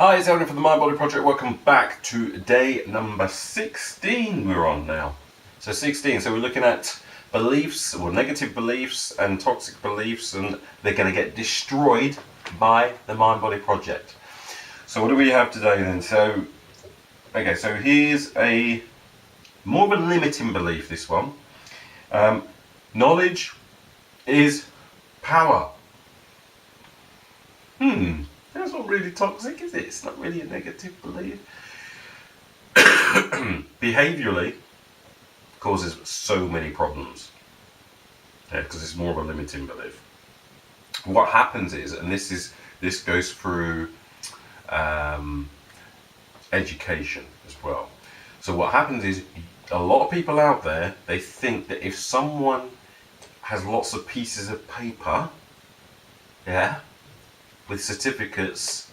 Hi, it's Eldon from the MindBody Project. Welcome back to day number 16 we're on now. So 16, so we're looking at beliefs, or negative beliefs and toxic beliefs, and they're going to get destroyed by the MindBody Project. So what do we have today then? So here's a more of a limiting belief, this one. Knowledge is power. That's not really toxic, is it? It's not really a negative belief. Behaviourally, causes so many problems. Because it's more of a limiting belief. What happens is, and this goes through education as well. So what happens is, a lot of people out there, they think that if someone has lots of pieces of paper, with certificates,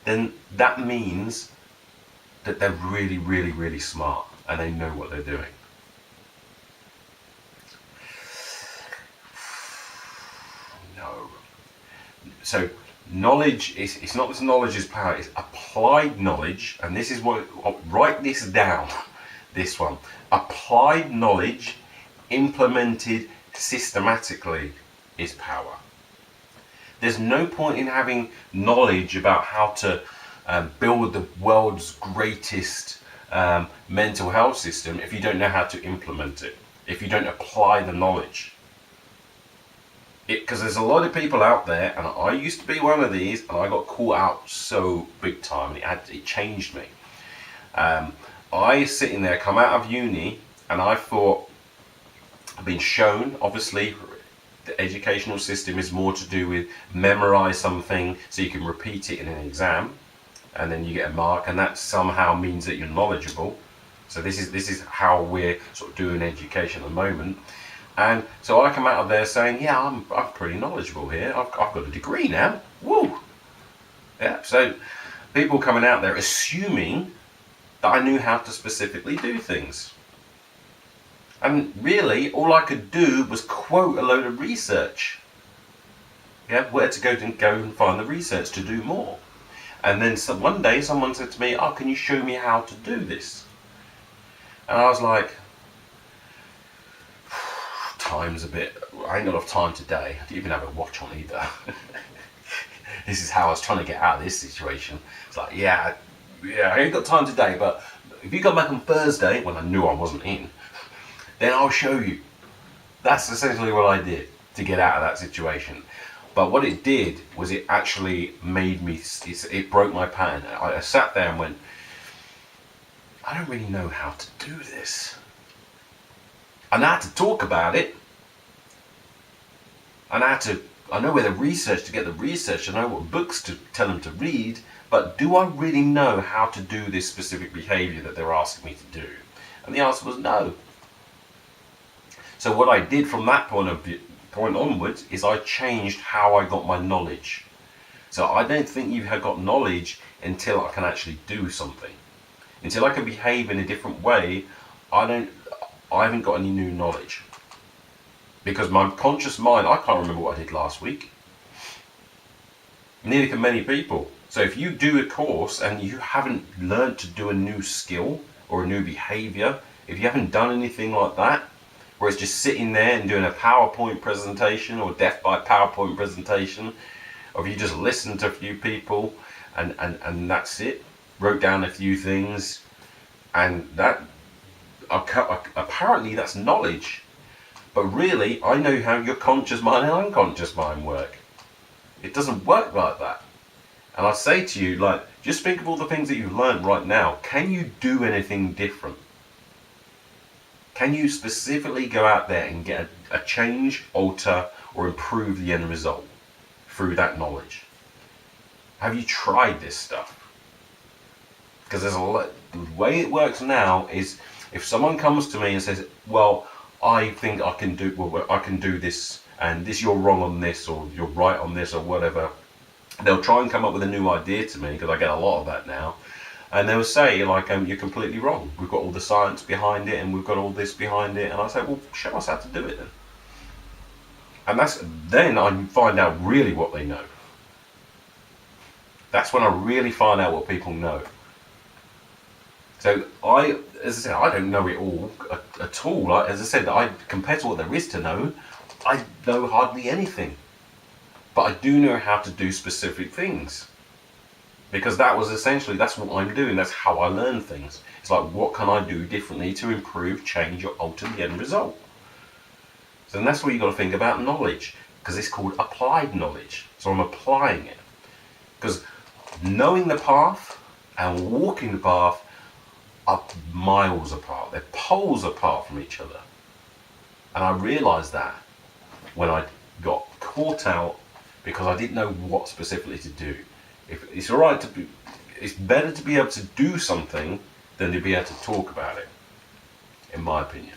then that means that they're really, really, really smart and they know what they're doing. No. So knowledge it's not this knowledge is power, it's applied knowledge, and this is what, write this down, this one. Applied knowledge implemented systematically is power. There's no point in having knowledge about how to build the world's greatest mental health system if you don't know how to implement it, if you don't apply the knowledge. Because there's a lot of people out there, and I used to be one of these, and I got caught out so big time, and it changed me. I sitting there, come out of uni, and I thought, I've been shown, obviously, the educational system is more to do with memorize something so you can repeat it in an exam and then you get a mark, and that somehow means that you're knowledgeable. So this is how we're sort of doing education at the moment. And so I come out of there saying, yeah, I'm pretty knowledgeable here. I've got a degree now. Woo! Yeah. So people coming out there assuming that I knew how to specifically do things. And really, all I could do was quote a load of research. Where to go and find the research to do more. And then one day someone said to me, oh, can you show me how to do this? And I was like, time's a bit, I ain't got enough time today. I didn't even have a watch on either. This is how I was trying to get out of this situation. It's like, yeah, I ain't got time today, but if you come back on Thursday, when I knew I wasn't in, then I'll show you. That's essentially what I did to get out of that situation. But what it did was it actually made me, it broke my pattern. I sat there and went, I don't really know how to do this. And I had to talk about it. And I know where the research, to get the research, I know what books to tell them to read, but do I really know how to do this specific behavior that they're asking me to do? And the answer was no. So what I did from that point onwards is I changed how I got my knowledge. So I don't think you have got knowledge until I can actually do something. Until I can behave in a different way, I haven't got any new knowledge. Because my conscious mind, I can't remember what I did last week. Neither can many people. So if you do a course and you haven't learned to do a new skill or a new behavior, if you haven't done anything like that, where it's just sitting there and doing a PowerPoint presentation or death by PowerPoint presentation, or if you just listen to a few people and that's it, wrote down a few things, and that apparently that's knowledge. But really, I know how your conscious mind and unconscious mind work. It doesn't work like that. And I say to you, like, just think of all the things that you've learned right now. Can you do anything different? Can you specifically go out there and get a change, alter, or improve the end result through that knowledge? Have you tried this stuff? Because there's a lot. The way it works now is, if someone comes to me and says, well, I think I can do this, and this, you're wrong on this, or you're right on this, or whatever, they'll try and come up with a new idea to me, because I get a lot of that now. And they'll say, like, you're completely wrong. We've got all the science behind it, and we've got all this behind it. And I say, well, show us how to do it then. And then I find out really what they know. That's when I really find out what people know. So as I said, I don't know it all at all. As I said, compared to what there is to know, I know hardly anything. But I do know how to do specific things. Because that's what I'm doing. That's how I learn things. It's like, what can I do differently to improve, change, or alter the end result? So that's what you've got to think about knowledge. Because it's called applied knowledge. So I'm applying it. Because knowing the path and walking the path are miles apart. They're poles apart from each other. And I realised that when I got caught out because I didn't know what specifically to do. If it's all right it's better to be able to do something than to be able to talk about it, in my opinion.